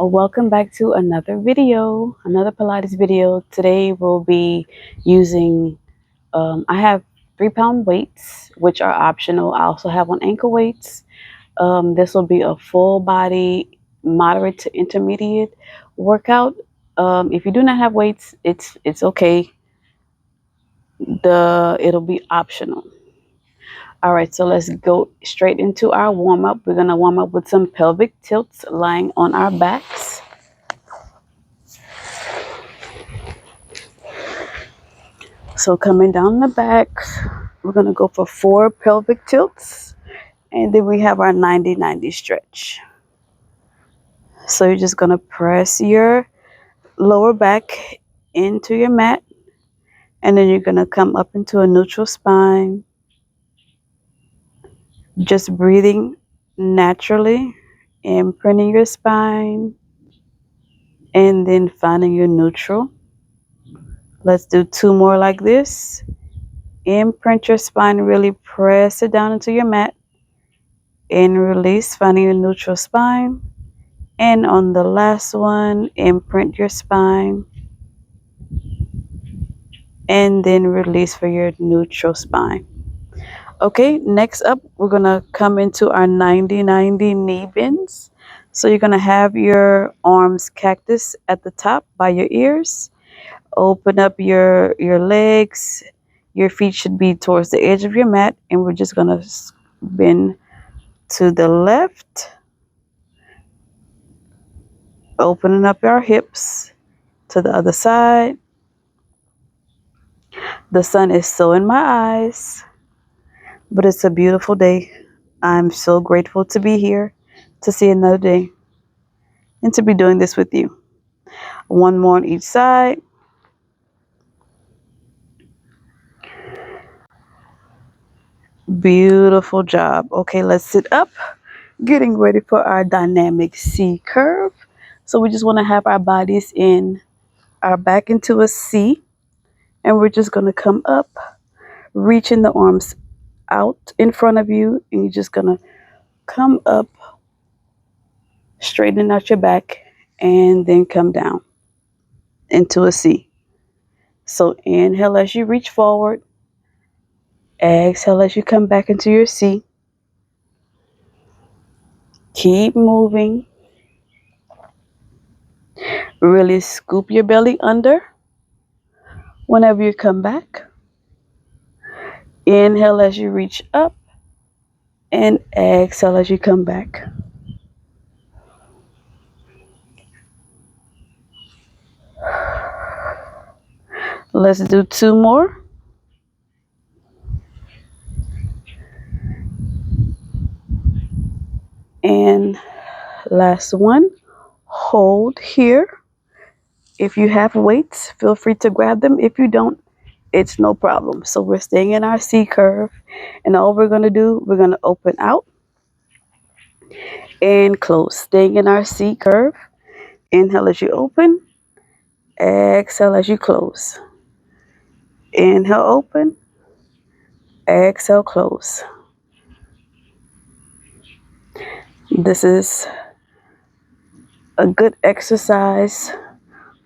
Welcome back to another video, another Pilates video. Today we'll be using, I have 3-pound weights, which are optional. I also have on ankle weights. This will be a full body, moderate to intermediate workout. If you do not have weights, it's okay. It'll be optional. All right, so let's go straight into our warm up. We're gonna warm up with some pelvic tilts, lying on our backs. So coming down the back, we're going to go for 4 pelvic tilts. And then we have our 90-90 stretch. So you're just going to press your lower back into your mat. And then you're going to come up into a neutral spine. Just breathing naturally, imprinting your spine. And then finding your neutral. Let's do 2 more like this. Imprint your spine, really press it down into your mat. And release, finding your neutral spine. And on the last one, imprint your spine. And then release for your neutral spine. Okay, next up, we're going to come into our 90-90 knee bends. So you're going to have your arms cactus at the top by your ears. Open up your legs. Your feet should be towards the edge of your mat. And we're just going to bend to the left. Opening up our hips to the other side. The sun is so in my eyes, but it's a beautiful day. I'm so grateful to be here, to see another day, and to be doing this with you. 1 more on each side. Beautiful job. Okay, let's sit up, getting ready for our dynamic C curve. So we just want to have our bodies in our back into a C, and we're just going to come up, reaching the arms out in front of you, and you're just going to come up, straighten out your back, and then come down into a C. So inhale as you reach forward. Exhale as you come back into your C. Keep moving. Really scoop your belly under whenever you come back. Inhale as you reach up. And exhale as you come back. Let's do 2 more. And last one. Hold here. If you have weights, feel free to grab them. If you don't, it's no problem. So we're staying in our C curve. And all we're going to do, we're going to open out and close. Staying in our C curve. Inhale as you open. Exhale as you close. Inhale, open. Exhale, close. This is a good exercise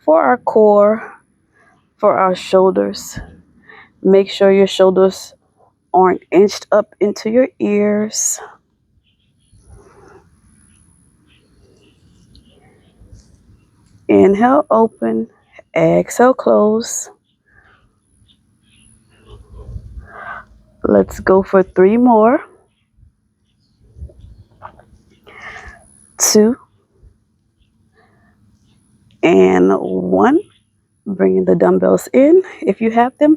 for our core, for our shoulders. Make sure your shoulders aren't inched up into your ears. Inhale, open. Exhale, close. Let's go for 3 more. 2 and 1. Bringing the dumbbells in. If you have them,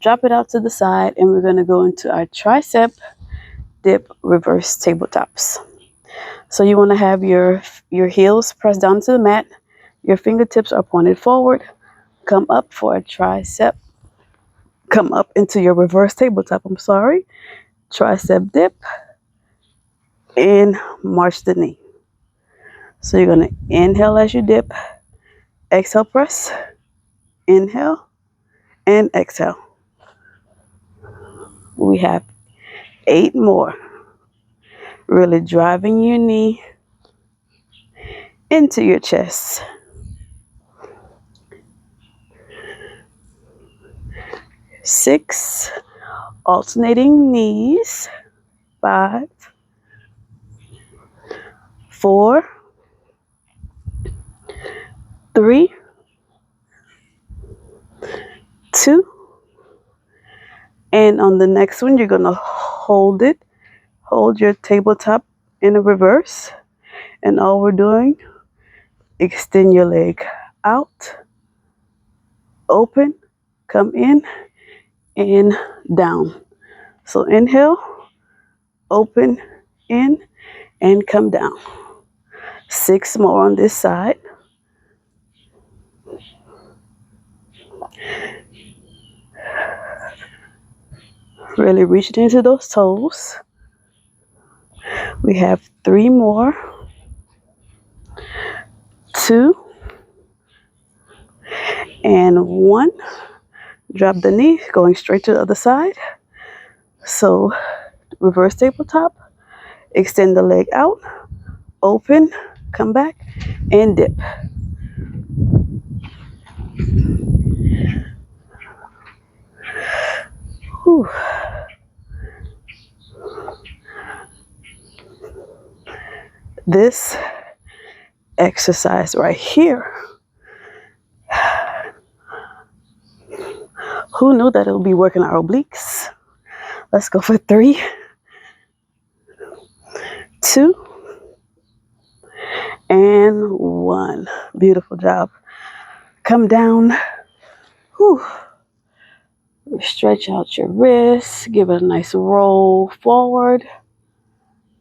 drop it out to the side, and we're going to go into our tricep dip reverse tabletops. So you want to have your heels pressed down to the mat. Your fingertips are pointed forward. Come up for a tricep. Come up into your reverse tabletop. Tricep dip. And march the knee. So you're going to inhale as you dip. Exhale, press. Inhale. And exhale. We have 8 more. Really driving your knee into your chest. 6, alternating knees. 5, 4, 3, 2, and on the next one, you're going to hold your tabletop in a reverse, and all we're doing, extend your leg out, open, come in, and down. So inhale, open, in, and come down. 6 more on this side. Really reaching into those toes. We have 3 more. 2 and 1. Drop the knee, going straight to the other side. So reverse tabletop, extend the leg out, open, come back, and dip. Whew. This exercise right here, who knew that it would be working our obliques? Let's go for 3, 2, and 1. Beautiful job. Come down. Whew. Stretch out your wrists. Give it a nice roll forward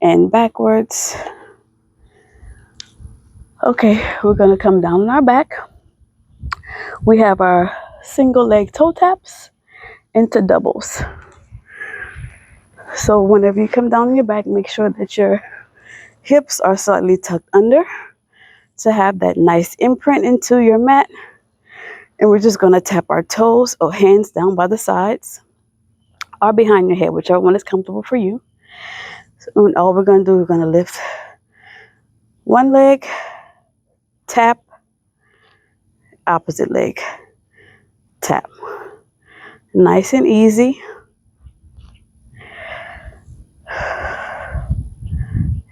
and backwards. Okay, we're going to come down on our back. We have our single leg toe taps into doubles. So whenever you come down on your back, make sure that your hips are slightly tucked under to have that nice imprint into your mat. And we're just going to tap our toes or hands down by the sides or behind your head, whichever one is comfortable for you. So all we're going to do, we're going to lift one leg, tap, opposite leg, tap. Nice and easy.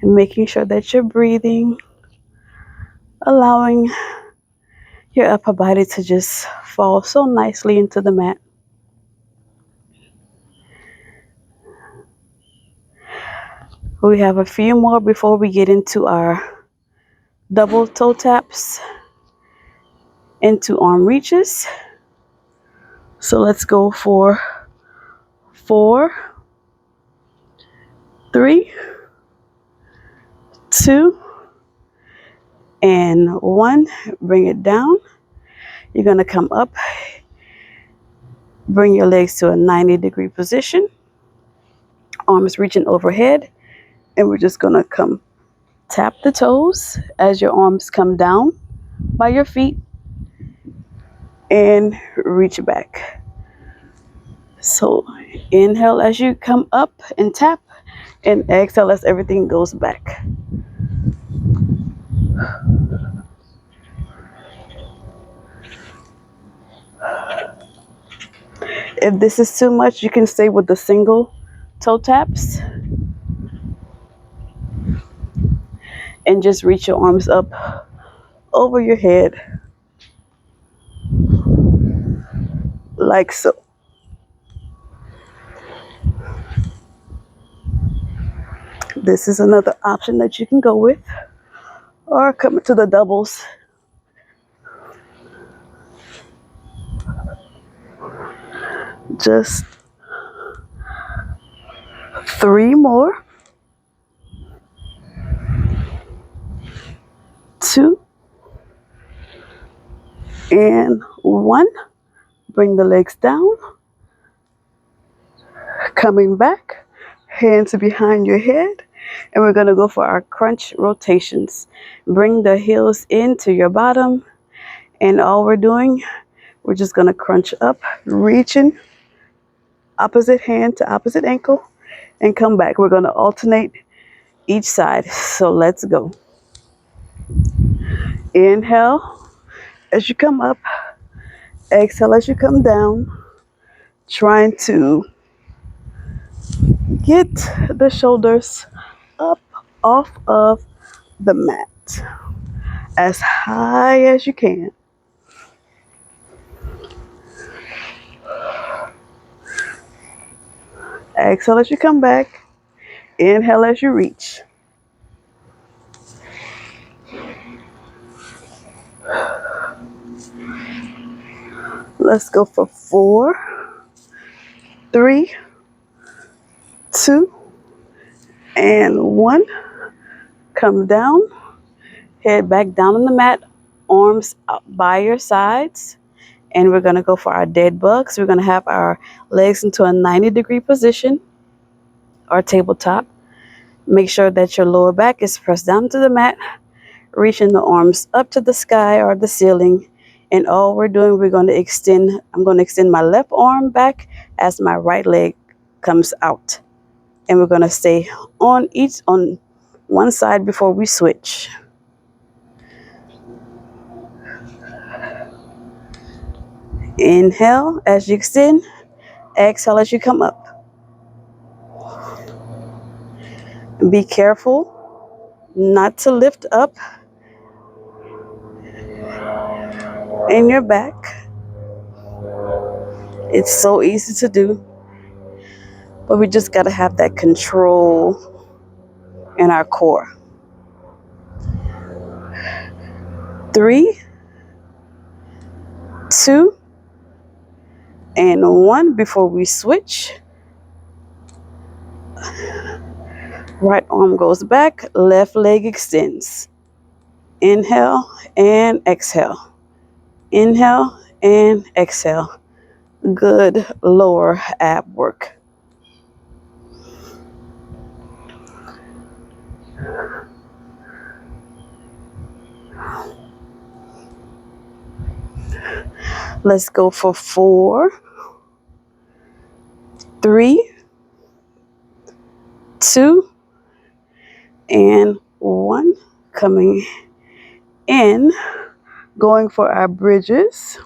And making sure that you're breathing, allowing your upper body to just fall so nicely into the mat. We have a few more before we get into our double toe taps into arm reaches. So let's go for 4, 3, 2, and 1. Bring it down. You're going to come up, bring your legs to a 90-degree position, arms reaching overhead, and we're just going to come tap the toes as your arms come down by your feet and reach back. So inhale as you come up and tap, and exhale as everything goes back. If this is too much, you can stay with the single toe taps and just reach your arms up over your head like so. This is another option that you can go with, or come to the doubles. Just 3 more. 2 and 1. Bring the legs down. Coming back, hands behind your head. And we're going to go for our crunch rotations. Bring the heels into your bottom. And all we're doing, we're just going to crunch up, reaching opposite hand to opposite ankle, and come back. We're going to alternate each side. So let's go. Inhale as you come up. Exhale as you come down. Trying to get the shoulders up off of the mat as high as you can. Exhale as you come back. Inhale as you reach. Let's go for 4, 3, 2, and 1. Come down. Head back down on the mat. Arms up by your sides. And we're going to go for our dead bugs. We're going to have our legs into a 90-degree position or tabletop. Make sure that your lower back is pressed down to the mat, reaching the arms up to the sky or the ceiling. And all we're doing, I'm going to extend my left arm back as my right leg comes out. And we're going to stay on one side before we switch. Inhale as you extend. Exhale as you come up. Be careful not to lift up in your back. It's so easy to do, but we just got to have that control in our core. 3, 2, and 1 before we switch. Right arm goes back, left leg extends. Inhale and exhale. Inhale and exhale. Good lower ab work. Let's go for 4, 3, 2, and 1. Coming in, going for our bridges.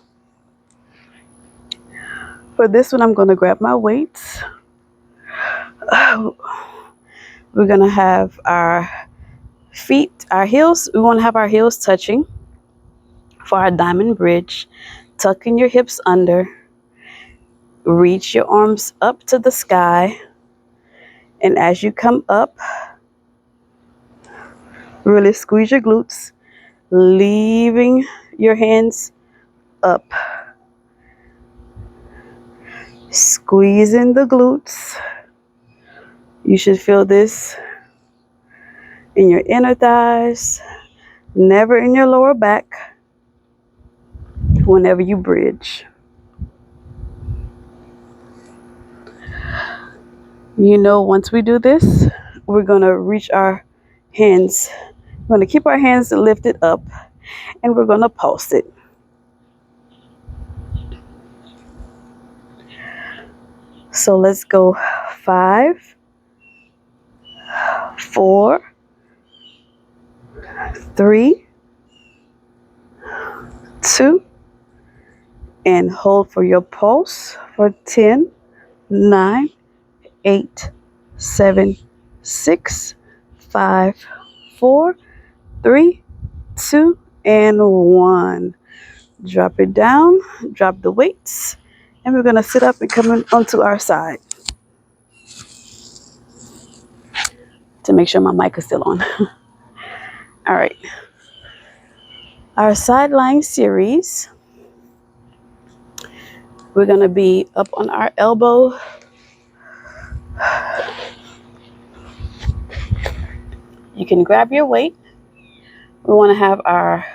For this one, I'm going to grab my weights. We're going to have our feet, our heels. We want to have our heels touching for our diamond bridge. Tuck in your hips under. Reach your arms up to the sky. And as you come up, really squeeze your glutes, leaving your hands up. Squeezing the glutes. You should feel this in your inner thighs, never in your lower back whenever you bridge. You know, once we do this, we're going to reach our hands. We're going to keep our hands lifted up and we're going to pulse it. So let's go 5, 4, 3, 2, and hold for your pulse for 10, 9, 8, 7, 6, 5, 4, 3, 2, and 1. Drop it down, drop the weights, and we're going to sit up and come in onto our side. To make sure my mic is still on. All right. Our side lying series. We're going to be up on our elbow. You can grab your weight. We want to have our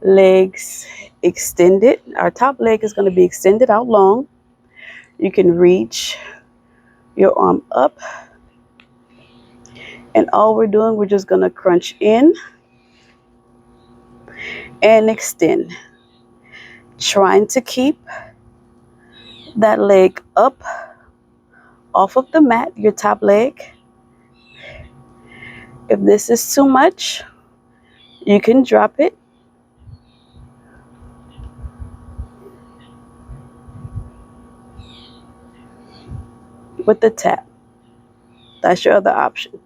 legs extended. Our top leg is going to be extended out long. You can reach your arm up. And all we're doing, we're just going to crunch in and extend. Trying to keep that leg up off of the mat, your top leg. If this is too much, You can drop it. With the tap. That's your other option.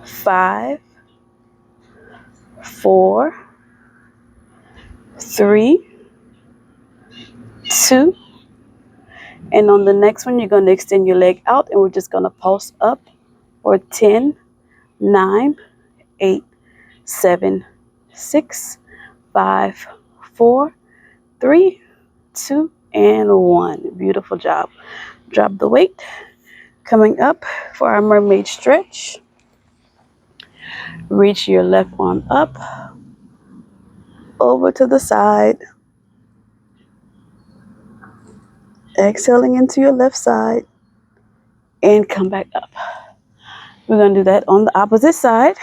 5, 4, 3, 2, and on the next one, you're going to extend your leg out, and we're just going to pulse up for 10, 9, 8, 7, 6, 5, 4, 3, 2, and 1. Beautiful job. Drop the weight. Coming up for our mermaid stretch. Reach your left arm up, over to the side. Exhaling into your left side. And come back up. We're going to do that on the opposite side.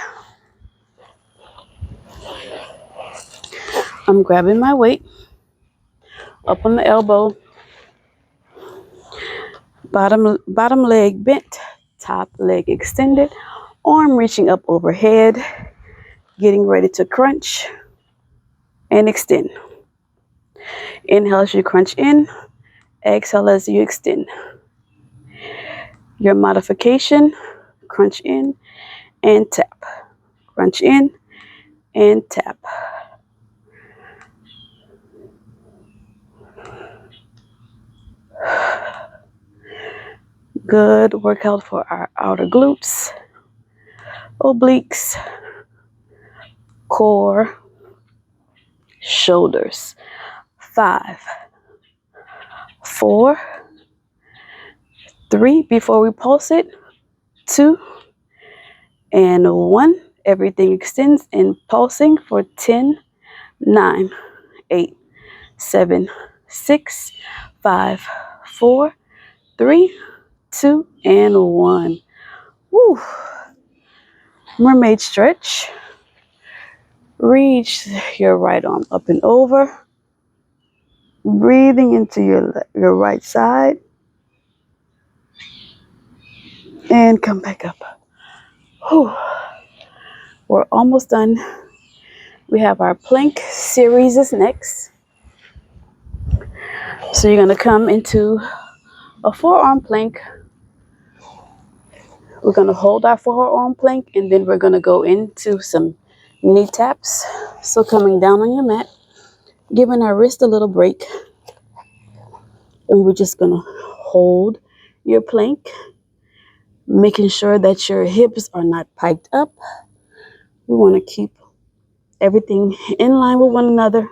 I'm grabbing my weight up on the elbow, bottom leg bent, top leg extended, arm reaching up overhead, getting ready to crunch and extend. Inhale as you crunch in, exhale as you extend. Your modification, crunch in and tap, crunch in and tap. Good workout for our outer glutes, obliques, core, shoulders. 5, 4, 3, before we pulse it, 2, and 1. Everything extends and pulsing for 10, 9, 8, 7, 6, 5, 4, 3, 2, and 1. Woo. Mermaid stretch. Reach your right arm up and over. Breathing into your right side. And come back up. Whew. We're almost done. We have our plank series is next. So you're going to come into a forearm plank. We're going to hold our forearm plank, and then we're going to go into some knee taps. So coming down on your mat, giving our wrist a little break. And we're just going to hold your plank, making sure that your hips are not piked up. We want to keep everything in line with one another.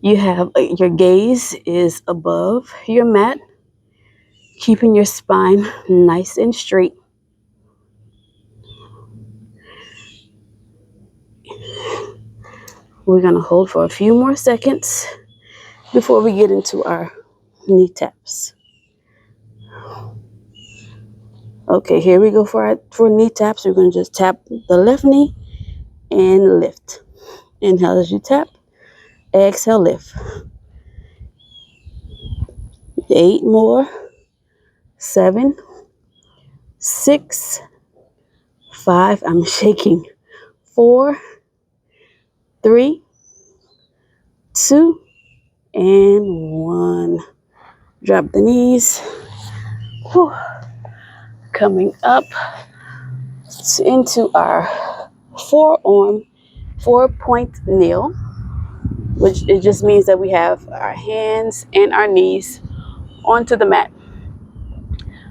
You have your gaze is above your mat, keeping your spine nice and straight. We're going to hold for a few more seconds before we get into our knee taps. Okay, here we go for knee taps. We're going to just tap the left knee and lift. Inhale as you tap. Exhale, lift. 8 more. 7, 6, 5. I'm shaking. 4, 3, 2, and 1. Drop the knees. Whew. Coming up into our forearm 4-point kneel, which it just means that we have our hands and our knees onto the mat.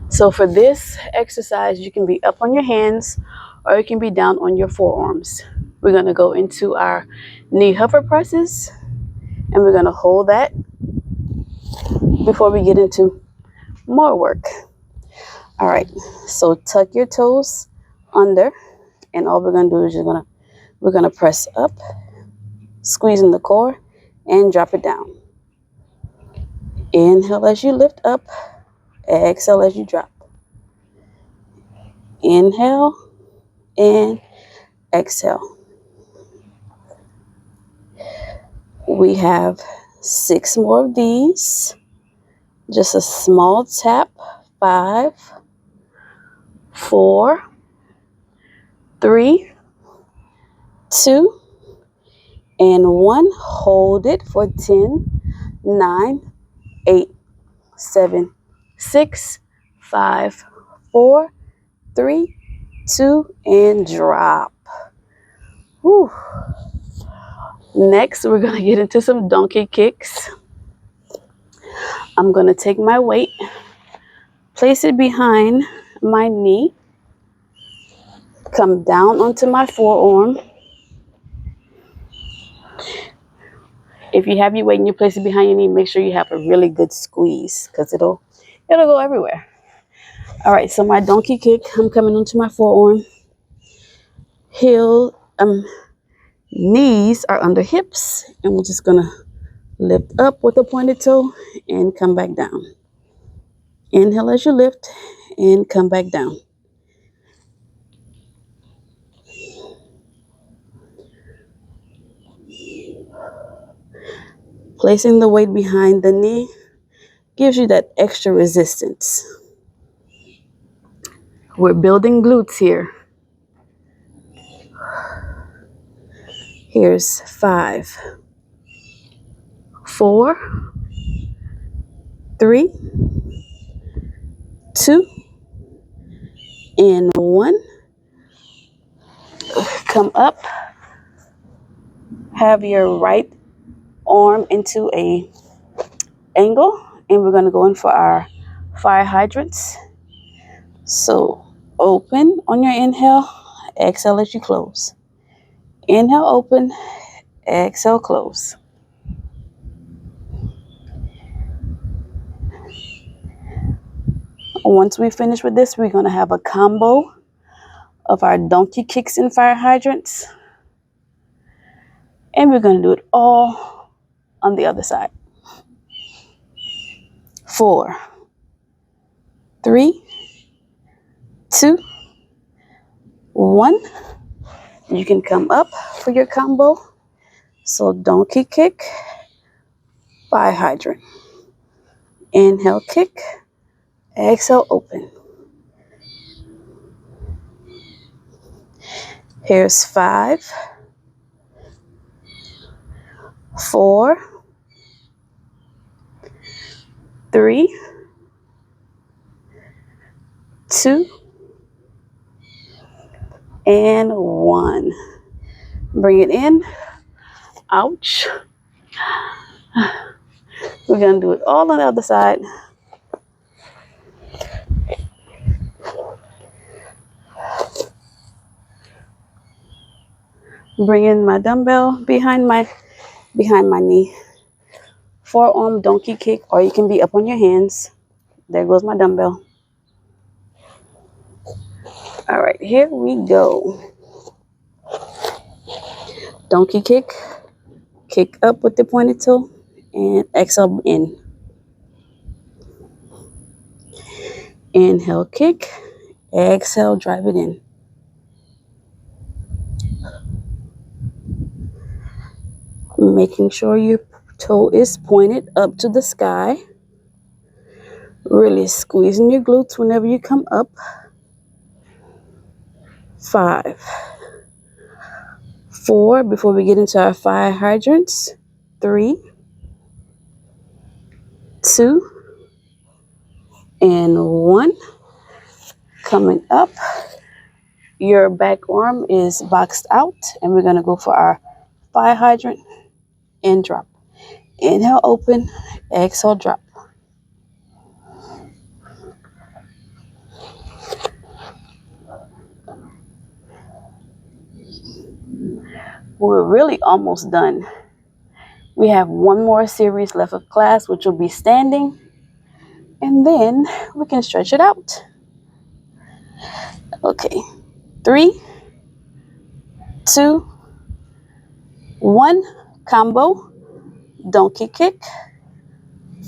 So for this exercise, you can be up on your hands or you can be down on your forearms. We're going to go into our knee hover presses, and we're going to hold that before we get into more work. All right, so tuck your toes under, and all we're going to do is we're going to press up, squeezing the core, and drop it down. Inhale as you lift up, exhale as you drop. Inhale and exhale. We have 6 more of these. Just a small tap, 5, 4, 3, 2, and 1. Hold it for 10, 9, 8, 7, 6, 5, 4, 3, 2, and drop. Whew. Next, we're going to get into some donkey kicks. I'm going to take my weight, place it behind my knee, come down onto my forearm. If you have your weight and you place it behind your knee, make sure you have a really good squeeze because it'll go everywhere. All right, so my donkey kick, I'm coming onto my forearm. Knees are under hips, and we're just gonna lift up with a pointed toe and come back down. Inhale as you lift and come back down. Placing the weight behind the knee gives you that extra resistance. We're building glutes here. Here's 5, 4, 3, 2, and 1. Come up. Have your right arm into a angle, and we're going to go in for our fire hydrants. So open on your inhale, exhale as you close. Inhale, open, exhale, close. Once we finish with this, we're going to have a combo of our donkey kicks and fire hydrants. And we're going to do it all on the other side. 4, 3, 2, 1. You can come up for your combo. So donkey kick, fire hydrant. Inhale, kick. Exhale, open. Here's 5, 4, 3, 2, and 1. Bring it in. Ouch. We're going to do it all on the other side. Bring in my dumbbell behind my knee. Forearm donkey kick, or you can be up on your hands. There goes my dumbbell. All right, here we go. Donkey kick. Kick up with the pointed toe and exhale in. Inhale, kick. Exhale, drive it in. Making sure your toe is pointed up to the sky. Really squeezing your glutes whenever you come up. 5, 4, before we get into our fire hydrants. 3, 2, and 1. Coming up. Your back arm is boxed out, and we're going to go for our fire hydrant and drop. Inhale, open. Exhale, drop. We're really almost done. We have one more series left of class, which will be standing, and then we can stretch it out. Okay, 3, 2, 1. Combo. Donkey kick,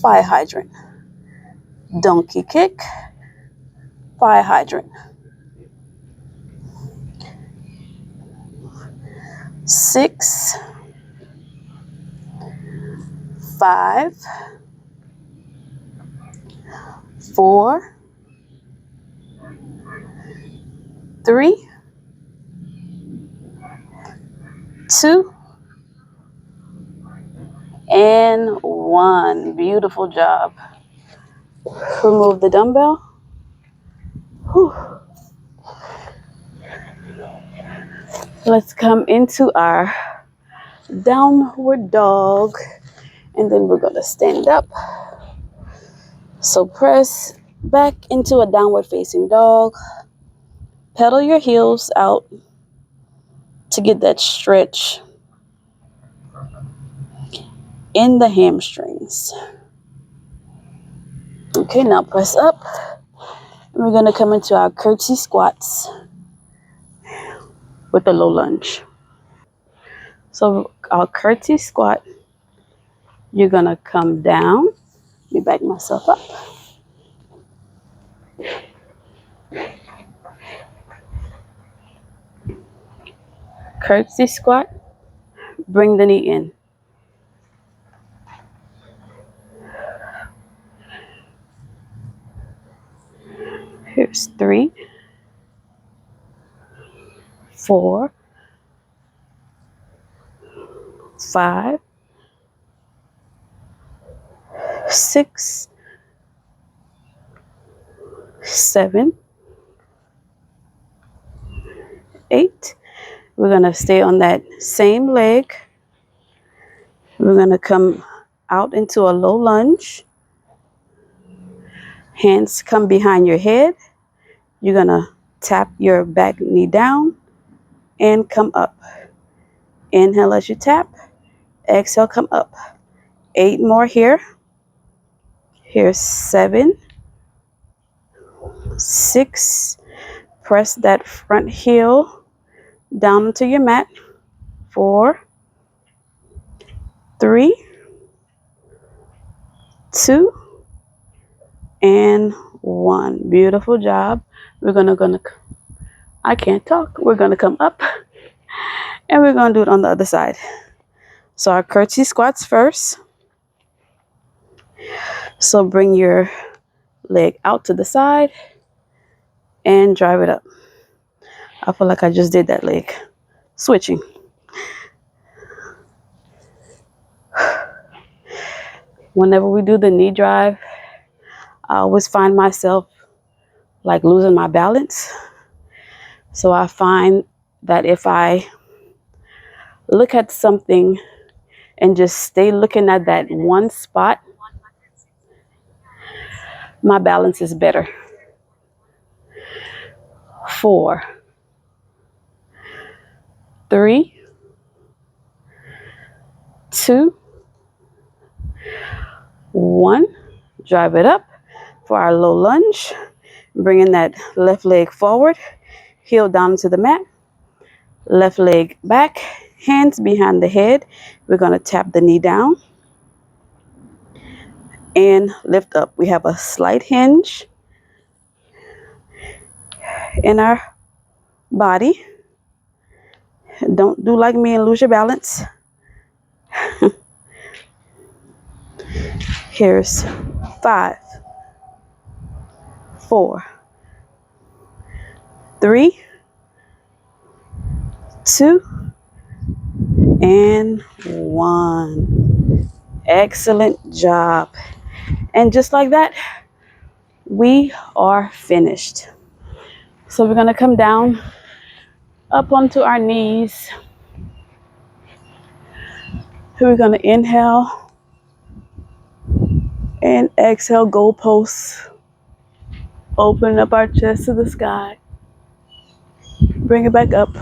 fire hydrant. Donkey kick, fire hydrant. 6, 5, 4, 3, 2, and 1. Beautiful job. Remove the dumbbell. Whew. Let's come into our downward dog, and then we're going to stand up. So press back into a downward facing dog. Pedal your heels out to get that stretch in the hamstrings. Okay, now press up. We're going to come into our curtsy squats with a low lunge. So our curtsy squat, you're going to come down. Let me back myself up. Curtsy squat, bring the knee in. Here's 3, 4, 5, 6, 7, 8. We're going to stay on that same leg. We're going to come out into a low lunge. Hands come behind your head. You're going to tap your back knee down and come up. Inhale as you tap. Exhale, come up. 8 more here. Here's 7, 6. Press that front heel down into your mat. 4, 3, 2, and 1. Beautiful job. We're gonna I can't talk. We're gonna come up and we're gonna do it on the other side. So our curtsy squats first. So bring your leg out to the side and drive it up. I feel like I just did that leg. Switching. Whenever we do the knee drive, I always find myself like losing my balance. So I find that if I look at something and just stay looking at that one spot, my balance is better. 4, 3, 2, 1. Drive it up for our low lunge. Bringing that left leg forward, heel down to the mat, left leg back, hands behind the head. We're going to tap the knee down and lift up. We have a slight hinge in our body. Don't do like me and lose your balance. Here's 5, 4, 3, 2, and 1. Excellent job. And just like that, we are finished. So we're going to come down up onto our knees. We're going to inhale and exhale, goalposts. Open up our chest to the sky. Bring it back up.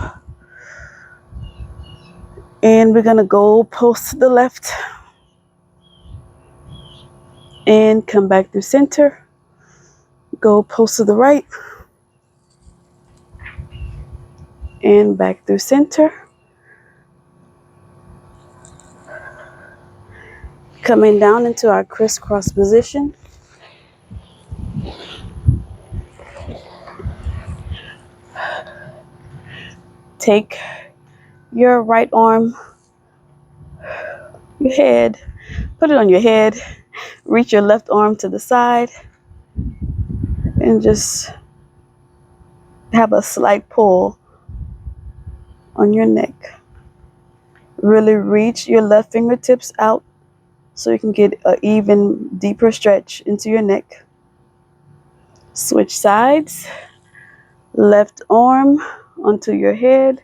And we're going to go post to the left. And come back through center. Go post to the right. And back through center. Coming down into our crisscross position. Take your right arm, your head, put it on your head. Reach your left arm to the side and just have a slight pull on your neck. Really reach your left fingertips out so you can get an even deeper stretch into your neck. Switch sides. Left arm onto your head.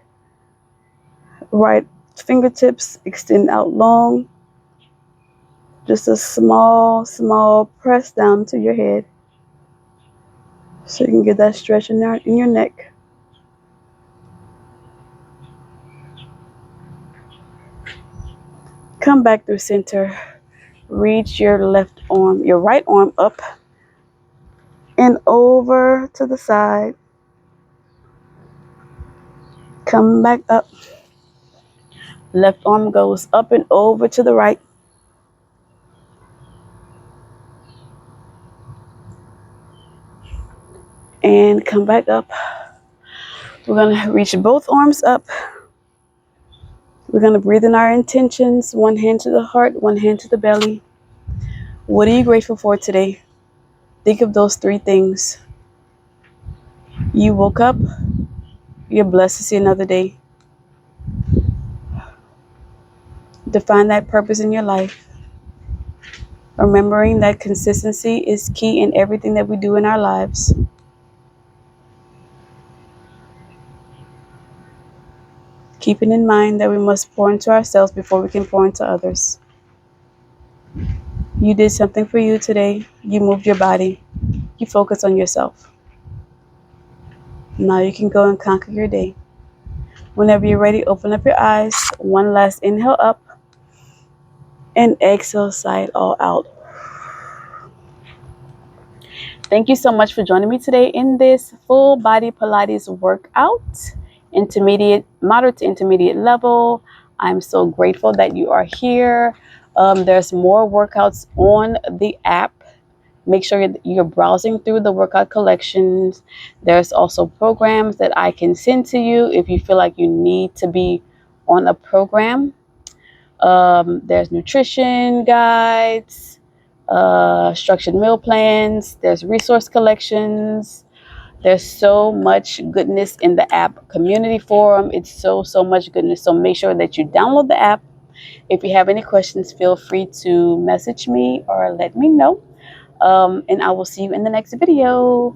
Right fingertips extend out long. Just a small press down to your head so you can get that stretch in there in your neck. Come back through center. Reach your left arm, your right arm up and over to the side. Come back up. Left arm goes up and over to the right. And come back up. We're going to reach both arms up. We're going to breathe in our intentions. One hand to the heart, one hand to the belly. What are you grateful for today? Think of those three things. You woke up. You're blessed to see another day. Define that purpose in your life. Remembering that consistency is key in everything that we do in our lives. Keeping in mind that we must pour into ourselves before we can pour into others. You did something for you today. You moved your body. You focus on yourself. Now you can go and conquer your day. Whenever you're ready, open up your eyes. One last inhale up. And exhale, sigh it all out. Thank you so much for joining me today in this full body Pilates workout, moderate to intermediate level. I'm so grateful that you are here. There's more workouts on the app. Make sure you're browsing through the workout collections. There's also programs that I can send to you if you feel like you need to be on a program. There's nutrition guides, structured meal plans, there's resource collections. There's so much goodness in the app. Community forum, it's so much goodness. So make sure that you download the app. If you have any questions, feel free to message me or let me know. And I will see you in the next video.